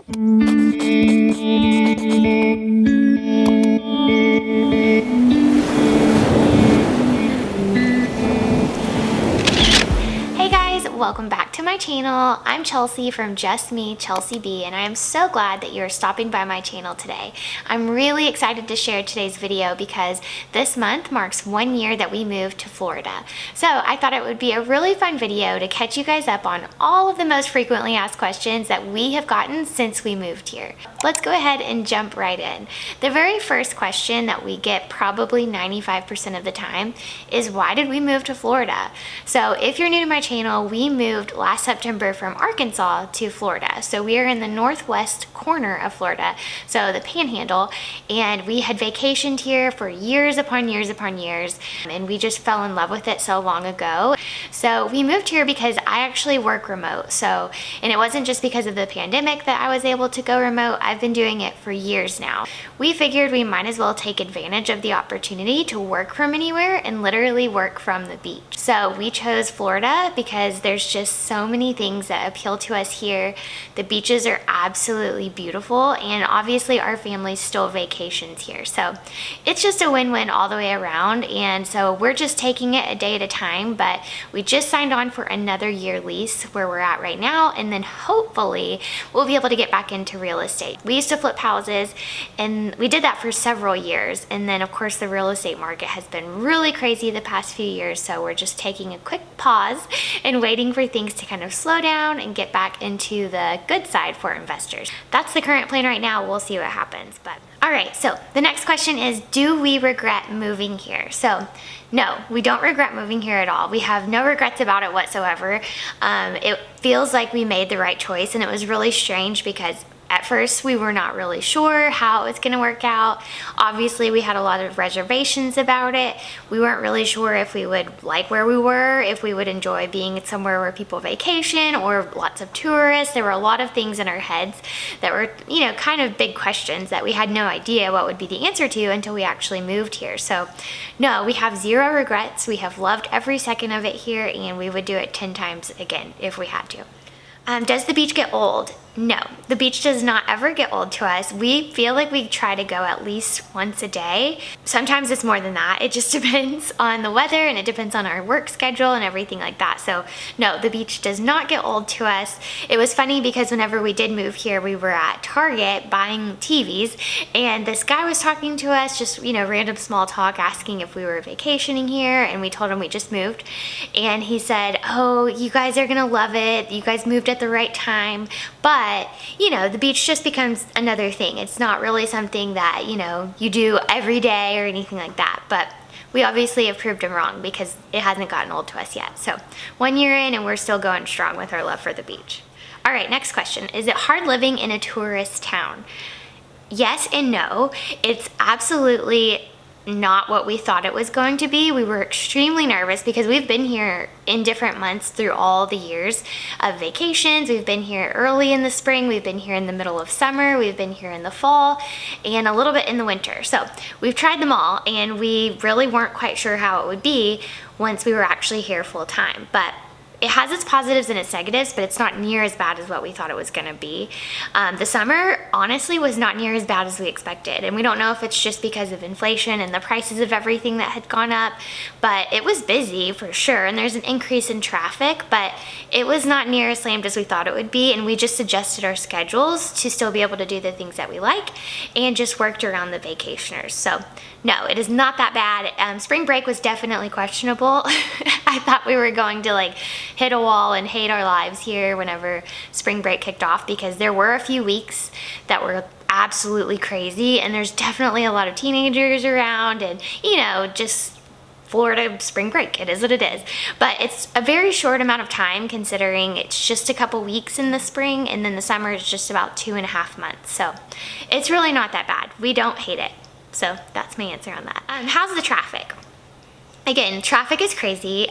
Hey guys, welcome back to my channel. I'm Chelsea from Just Me, Chelsea B, and I am so glad that you're stopping by my channel today. I'm really excited to share today's video because this month marks 1 year that we moved to Florida. So I thought it would be a really fun video to catch you guys up on all of the most frequently asked questions that we have gotten since we moved here. Let's go ahead and jump right in. The very first question that we get probably 95% of the time is, why did we move to Florida? So if you're new to my channel, we moved last September from Arkansas to Florida. So we are in the northwest corner of Florida, so the Panhandle, and we had vacationed here for years upon years upon years, and we just fell in love with it so long ago. So we moved here because I actually work remote. And it wasn't just because of the pandemic that I was able to go remote. I've been doing it for years now. We figured we might as well take advantage of the opportunity to work from anywhere and literally work from the beach. So we chose Florida because there's just so many things that appeal to us here. The beaches are absolutely beautiful, and obviously our family still vacations here. So it's just a win-win all the way around. And so we're just taking it a day at a time, but we just signed on for another year lease where we're at right now, and then hopefully we'll be able to get back into real estate. We used to flip houses, and we did that for several years, and then of course the real estate market has been really crazy the past few years, so we're just taking a quick pause and waiting for things to kind of slow down and get back into the good side for investors. That's the current plan right now. We'll see what happens. But all right, so the next question is, do we regret moving here? So no, we don't regret moving here at all. We have no regrets about it whatsoever. It feels like we made the right choice, and it was really strange because at first we were not really sure how it was going to work out. Obviously we had a lot of reservations about it. We weren't really sure if we would like where we were, if we would enjoy being somewhere where people vacation or lots of tourists. There were a lot of things in our heads that were, kind of big questions that we had no idea what would be the answer to until we actually moved here. So no, we have zero regrets. We have loved every second of it here, and we would do it 10 times again if we had to. Does the beach get old? No, the beach does not ever get old to us. We feel like we try to go at least once a day. Sometimes it's more than that. It just depends on the weather, and it depends on our work schedule and everything like that. So no, the beach does not get old to us. It was funny because whenever we did move here, we were at Target buying TVs, and this guy was talking to us, just, random small talk, asking if we were vacationing here, and we told him we just moved. And he said, "Oh, you guys are gonna love it. You guys moved at the right time." But the beach just becomes another thing. It's not really something that, you do every day or anything like that. But we obviously have proved him wrong because it hasn't gotten old to us yet. So 1 year in, and we're still going strong with our love for the beach. All right, next question. Is it hard living in a tourist town? Yes and no. It's absolutely not what we thought it was going to be. We were extremely nervous because we've been here in different months through all the years of vacations. We've been here early in the spring, we've been here in the middle of summer, we've been here in the fall, and a little bit in the winter. So we've tried them all, and we really weren't quite sure how it would be once we were actually here full time. But it has its positives and its negatives, but it's not near as bad as what we thought it was gonna be. The summer, honestly, was not near as bad as we expected. And we don't know if it's just because of inflation and the prices of everything that had gone up, but it was busy for sure. And there's an increase in traffic, but it was not near as slammed as we thought it would be. And we just adjusted our schedules to still be able to do the things that we like, and just worked around the vacationers. So no, it is not that bad. Spring break was definitely questionable. I thought we were going to hit a wall and hate our lives here whenever spring break kicked off, because there were a few weeks that were absolutely crazy, and there's definitely a lot of teenagers around, and just Florida spring break, it is what it is. But it's a very short amount of time, considering it's just a couple weeks in the spring, and then the summer is just about 2.5 months. So it's really not that bad. We don't hate it. So that's my answer on that. How's the traffic? Again, traffic is crazy.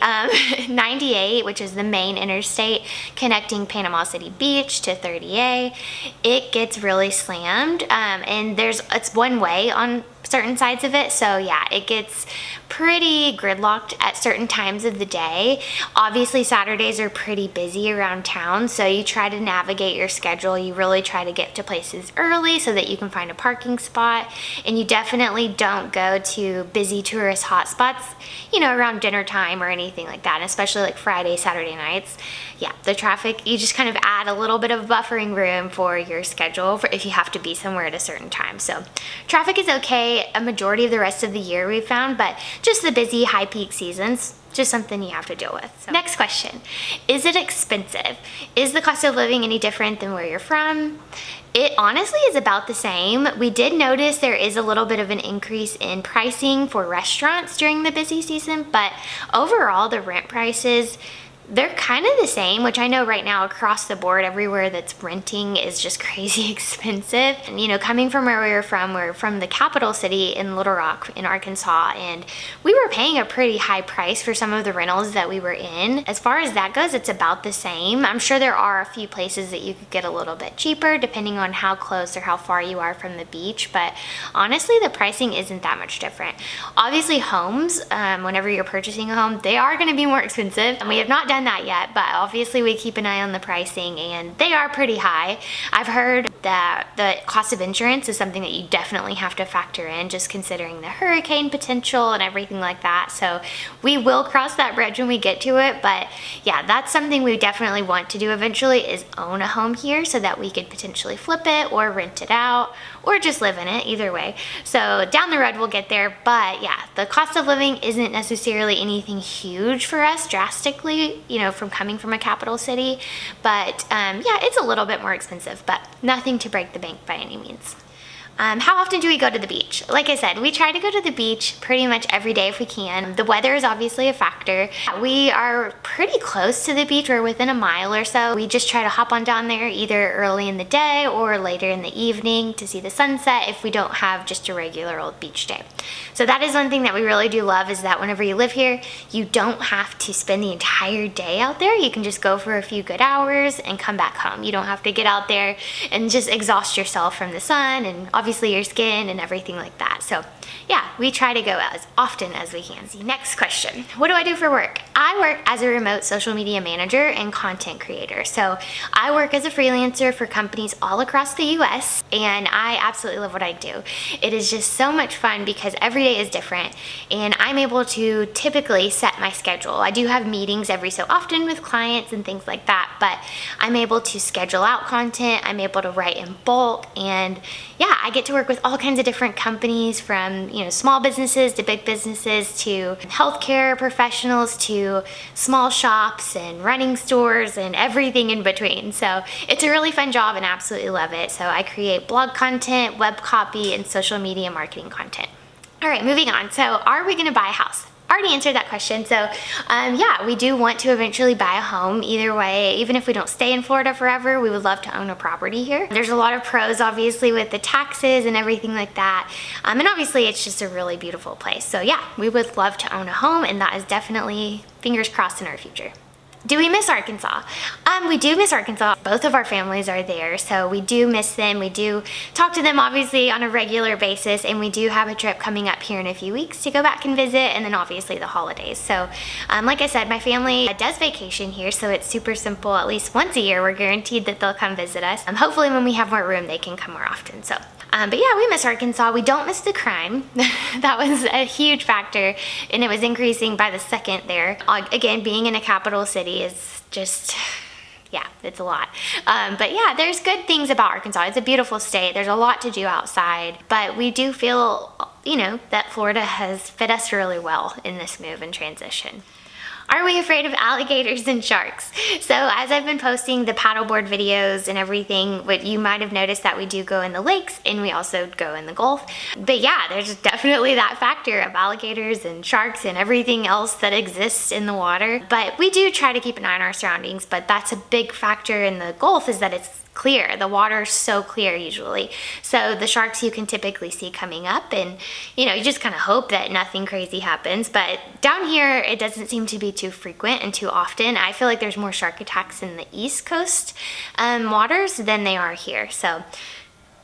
98, which is the main interstate connecting Panama City Beach to 30A, it gets really slammed, and it's one way on certain sides of it. So yeah, it gets pretty gridlocked at certain times of the day. Obviously, Saturdays are pretty busy around town, so you try to navigate your schedule. You really try to get to places early so that you can find a parking spot, and you definitely don't go to busy tourist hotspots, you know, around dinner time or anything like that, especially like Friday, Saturday nights. Yeah, the traffic, you just kind of add a little bit of buffering room for your schedule for if you have to be somewhere at a certain time. So traffic is okay a majority of the rest of the year, we've found, but just the busy high peak seasons, just something you have to deal with. So. Next question, is it expensive? Is the cost of living any different than where you're from? It honestly is about the same. We did notice there is a little bit of an increase in pricing for restaurants during the busy season, but overall the rent prices, they're kind of the same, which I know right now across the board, everywhere that's renting is just crazy expensive. And you know, coming from where we're from the capital city in Little Rock in Arkansas, and we were paying a pretty high price for some of the rentals that we were in. As far as that goes, it's about the same. I'm sure there are a few places that you could get a little bit cheaper depending on how close or how far you are from the beach, but honestly, the pricing isn't that much different. Obviously, homes, whenever you're purchasing a home, they are going to be more expensive, and we have not done that yet, but obviously we keep an eye on the pricing, and they are pretty high. I've heard that the cost of insurance is something that you definitely have to factor in, just considering the hurricane potential and everything like that. So we will cross that bridge when we get to it, but yeah, that's something we definitely want to do eventually, is own a home here so that we could potentially flip it or rent it out or just live in it, either way. So down the road we'll get there, but yeah, the cost of living isn't necessarily anything huge for us drastically, you know, from coming from a capital city, but yeah, it's a little bit more expensive, but nothing to break the bank by any means. How often do we go to the beach? Like I said, we try to go to the beach pretty much every day if we can. The weather is obviously a factor. We are pretty close to the beach. We're within a mile or so. We just try to hop on down there either early in the day or later in the evening to see the sunset if we don't have just a regular old beach day. So that is one thing that we really do love, is that whenever you live here, you don't have to spend the entire day out there. You can just go for a few good hours and come back home. You don't have to get out there and just exhaust yourself from the sun and obviously your skin and everything like that. So yeah, we try to go as often as we can. Next question, what do I do for work? I work as a remote social media manager and content creator. So I work as a freelancer for companies all across the US, and I absolutely love what I do. It is just so much fun because every day is different, and I'm able to typically set my schedule. I do have meetings every so often with clients and things like that, but I'm able to schedule out content. I'm able to write in bulk, and yeah, I get to work with all kinds of different companies, from, you know, small businesses to big businesses to healthcare professionals to small shops and running stores and everything in between. So it's a really fun job and I absolutely love it. So I create blog content, web copy, and social media marketing content. All right, moving on. So are we gonna buy a house? Already answered that question. So yeah, we do want to eventually buy a home. Either way, even if we don't stay in Florida forever, we would love to own a property here. There's a lot of pros obviously with the taxes and everything like that, and obviously it's just a really beautiful place. So yeah, we would love to own a home, and that is definitely, fingers crossed, in our future. Do we miss Arkansas? We do miss Arkansas. Both of our families are there, so we do miss them. We do talk to them obviously on a regular basis, and we do have a trip coming up here in a few weeks to go back and visit, and then obviously the holidays. So like I said, my family does vacation here, so it's super simple. At least once a year, we're guaranteed that they'll come visit us. Hopefully when we have more room, they can come more often. So but yeah, we miss Arkansas. We don't miss the crime. That was a huge factor, and it was increasing by the second there. Again, being in a capital city is just, yeah, it's a lot. But yeah, there's good things about Arkansas. It's a beautiful state. There's a lot to do outside, but we do feel, you know, that Florida has fit us really well in this move and transition. Are we afraid of alligators and sharks? So as I've been posting the paddleboard videos and everything, what you might have noticed that we do go in the lakes and we also go in the Gulf. But yeah, there's definitely that factor of alligators and sharks and everything else that exists in the water. But we do try to keep an eye on our surroundings, but that's a big factor in the Gulf, is that it's clear. The water is so clear usually. So the sharks you can typically see coming up, and you know, you just kind of hope that nothing crazy happens. But down here, it doesn't seem to be too frequent and too often. I feel like there's more shark attacks in the East Coast waters than they are here. So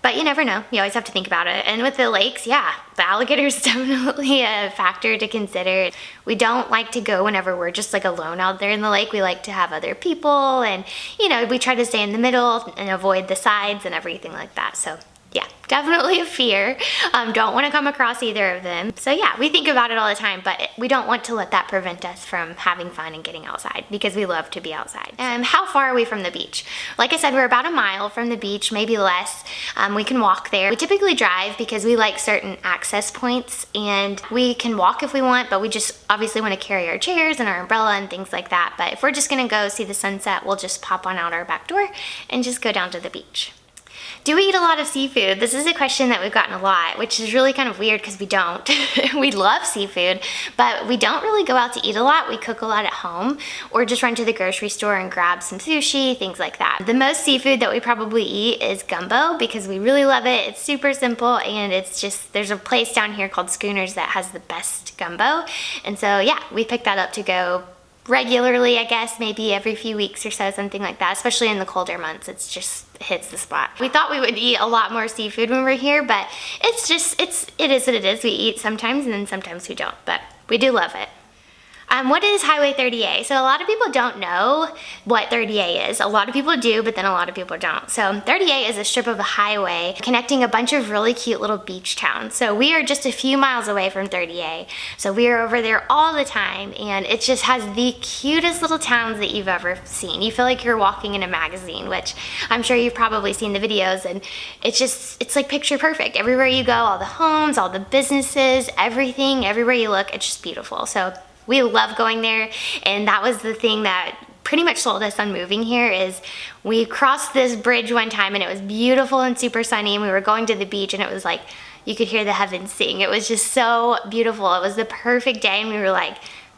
But you never know. You always have to think about it. And with the lakes, yeah, the alligator is definitely a factor to consider. We don't like to go whenever we're just like alone out there in the lake. We like to have other people, and you know, we try to stay in the middle and avoid the sides and everything like that. So yeah, definitely a fear. Don't want to come across either of them. So yeah, we think about it all the time, but we don't want to let that prevent us from having fun and getting outside, because we love to be outside. How far are we from the beach? Like I said, we're about a mile from the beach, maybe less. We can walk there. We typically drive because we like certain access points, and we can walk if we want, but we just obviously want to carry our chairs and our umbrella and things like that. But if we're just gonna go see the sunset, we'll just pop on out our back door and just go down to the beach. Do we eat a lot of seafood? This is a question that we've gotten a lot, which is really kind of weird because we don't. We love seafood, but we don't really go out to eat a lot. We cook a lot at home, or just run to the grocery store and grab some sushi, things like that. The most seafood that we probably eat is gumbo, because we really love it. It's super simple, and it's just, there's a place down here called Schooners that has the best gumbo. And so yeah, we picked that up to go regularly, I guess, maybe every few weeks or so, something like that, especially in the colder months. It's just hits the spot. We thought we would eat a lot more seafood when we're here, but it is what it is. We eat sometimes and then sometimes we don't, but we do love it. What is Highway 30A? So a lot of people don't know what 30A is. A lot of people do, but then a lot of people don't. So 30A is a strip of a highway connecting a bunch of really cute little beach towns. So we are just a few miles away from 30A. So we are over there all the time, and it just has the cutest little towns that you've ever seen. You feel like you're walking in a magazine, which I'm sure you've probably seen the videos, and it's like picture perfect. Everywhere you go, all the homes, all the businesses, everything, everywhere you look, it's just beautiful. So we love going there, and that was the thing that pretty much sold us on moving here. Is we crossed this bridge one time and it was beautiful and super sunny, and we were going to the beach, and it was like you could hear the heavens sing. It was just so beautiful. It was the perfect day, and we were like,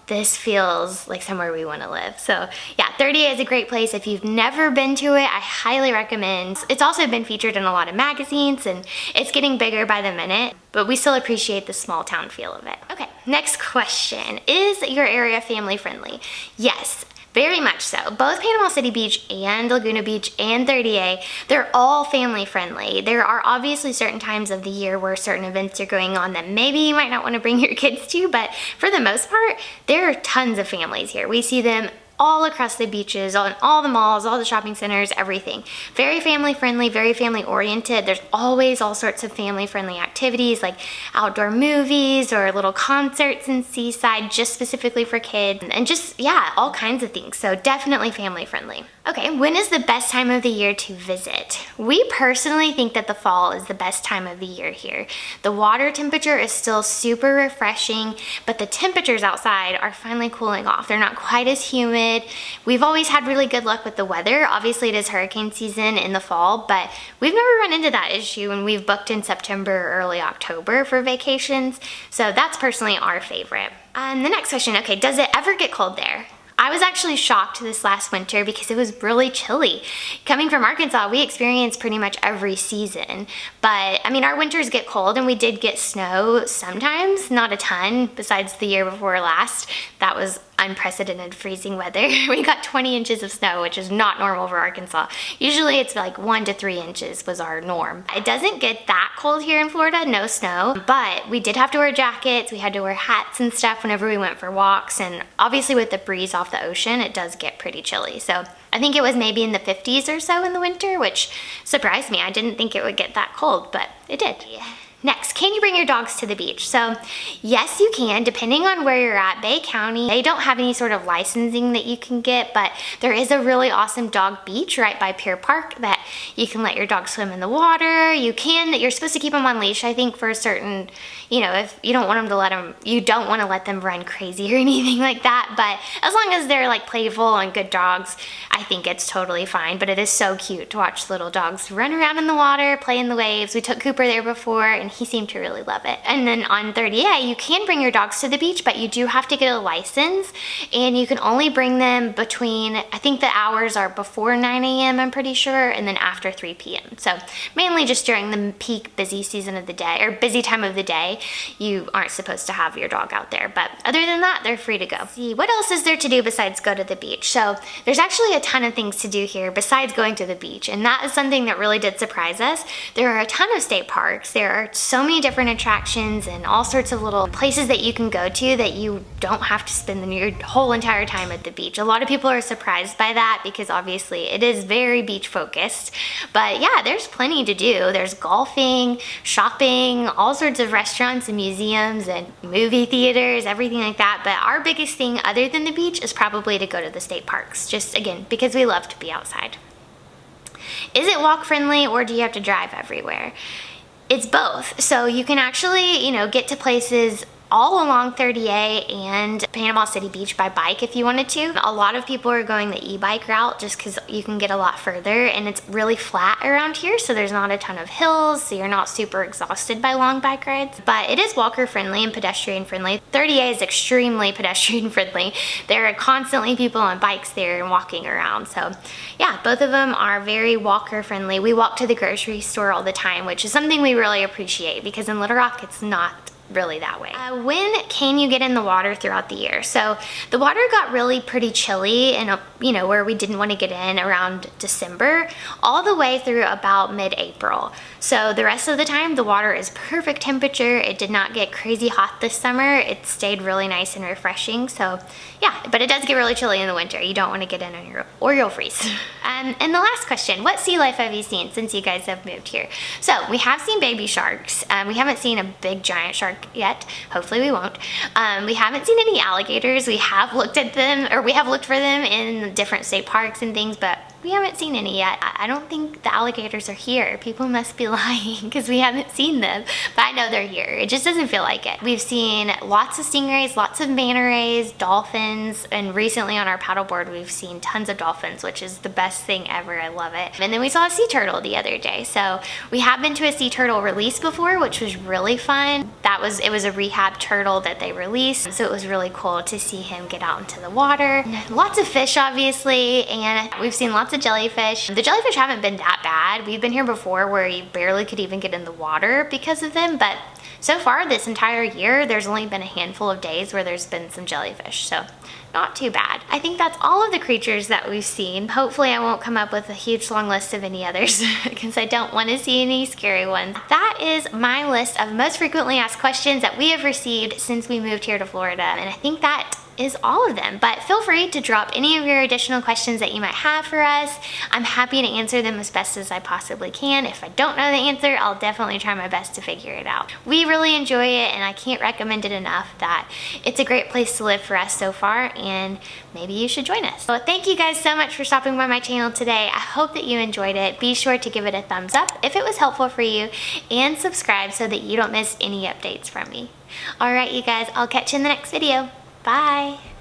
this feels like somewhere we want to live. So yeah, 30A is a great place. If you've never been to it, I highly recommend. It's also been featured in a lot of magazines, and it's getting bigger by the minute, but we still appreciate the small town feel of it. Okay, next question. Is your area family friendly? Yes. Very much so. Both Panama City Beach and Laguna Beach and 30A, they're all family friendly. There are obviously certain times of the year where certain events are going on that maybe you might not want to bring your kids to, but for the most part, there are tons of families here. We see them all across the beaches, on all the malls, all the shopping centers, everything. Very family friendly, very family oriented. There's always all sorts of family friendly activities like outdoor movies or little concerts in Seaside just specifically for kids, and just, yeah, all kinds of things. So definitely family friendly. Okay, when is the best time of the year to visit? We personally think that the fall is the best time of the year here. The water temperature is still super refreshing, but the temperatures outside are finally cooling off. They're not quite as humid. We've always had really good luck with the weather. Obviously it is hurricane season in the fall, but we've never run into that issue when we've booked in September or early October for vacations. So that's personally our favorite. The next question, okay, does it ever get cold there? I was actually shocked this last winter because it was really chilly. Coming from Arkansas, we experienced pretty much every season. But I mean, our winters get cold, and we did get snow sometimes, not a ton, besides the year before last. That was unprecedented freezing weather. We got 20 inches of snow, which is not normal for Arkansas. Usually it's like 1 to 3 inches was our norm. It doesn't get that cold here in Florida, no snow, but we did have to wear jackets. We had to wear hats and stuff whenever we went for walks, and obviously with the breeze off the ocean, it does get pretty chilly. So I think it was maybe in the 50s or so in the winter, which surprised me. I didn't think it would get that cold, but it did. Next, can you bring your dogs to the beach? So yes, you can, depending on where you're at. Bay County, they don't have any sort of licensing that you can get, but there is a really awesome dog beach right by Pier Park that you can let your dog swim in the water. You're supposed to keep them on leash, I think, for a certain, if you don't want them to you don't want to let them run crazy or anything like that, but as long as they're like playful and good dogs, I think it's totally fine. But it is so cute to watch little dogs run around in the water, play in the waves. We took Cooper there before, and he seemed to really love it. And then on 30A, you can bring your dogs to the beach, but you do have to get a license, and you can only bring them between, I think the hours are before 9 a.m. I'm pretty sure, and then after 3 p.m. So mainly just during the peak busy season of the day, or busy time of the day, you aren't supposed to have your dog out there. But other than that, they're free to go. See, what else is there to do besides go to the beach? So there's actually a ton of things to do here besides going to the beach, and that is something that really did surprise us. There are a ton of state parks. There are so many different attractions and all sorts of little places that you can go to that you don't have to spend your whole entire time at the beach. A lot of people are surprised by that because obviously it is very beach focused. But yeah, there's plenty to do. There's golfing, shopping, all sorts of restaurants and museums and movie theaters, everything like that. But our biggest thing other than the beach is probably to go to the state parks, just again, because we love to be outside. Is it walk friendly, or do you have to drive everywhere? It's both. So you can actually, get to places all along 30A and Panama City Beach by bike if you wanted to. A lot of people are going the e-bike route just because you can get a lot further, and it's really flat around here, so there's not a ton of hills, so you're not super exhausted by long bike rides. But it is walker friendly and pedestrian friendly. 30A is extremely pedestrian friendly. There are constantly people on bikes there and walking around. So yeah, both of them are very walker friendly. We walk to the grocery store all the time, which is something we really appreciate because in Little Rock it's not really that way. When can you get in the water throughout the year? So the water got really pretty chilly and where we didn't want to get in around December all the way through about mid-April. So the rest of the time the water is perfect temperature. It did not get crazy hot this summer. It stayed really nice and refreshing. So yeah, but it does get really chilly in the winter. You don't want to get in or you'll freeze. And the last question, what sea life have you seen since you guys have moved here? So we have seen baby sharks. We haven't seen a big giant shark yet. Hopefully we won't. We haven't seen any alligators. We have looked at them, or we have looked for them in different state parks and things, but we haven't seen any yet. I don't think the alligators are here. People must be lying because we haven't seen them, but I know they're here. It just doesn't feel like it. We've seen lots of stingrays, lots of manta rays, dolphins, and recently on our paddleboard we've seen tons of dolphins, which is the best thing ever. I love it. And then we saw a sea turtle the other day. So we have been to a sea turtle release before, which was really fun. It was a rehab turtle that they released, so it was really cool to see him get out into the water. Lots of fish obviously, and we've seen lots of jellyfish. The jellyfish haven't been that bad. We've been here before where you barely could even get in the water because of them, but so far this entire year there's only been a handful of days where there's been some jellyfish, so not too bad. I think that's all of the creatures that we've seen. Hopefully I won't come up with a huge long list of any others because I don't want to see any scary ones. That is my list of most frequently asked questions that we have received since we moved here to Florida, and I think that is all of them. But feel free to drop any of your additional questions that you might have for us. I'm happy to answer them as best as I possibly can. If I don't know the answer, I'll definitely try my best to figure it out. We really enjoy it, and I can't recommend it enough that it's a great place to live for us so far, and maybe you should join us. So thank you guys so much for stopping by my channel today. I hope that you enjoyed it. Be sure to give it a thumbs up if it was helpful for you, and subscribe so that you don't miss any updates from me. All right, you guys, I'll catch you in the next video. Bye.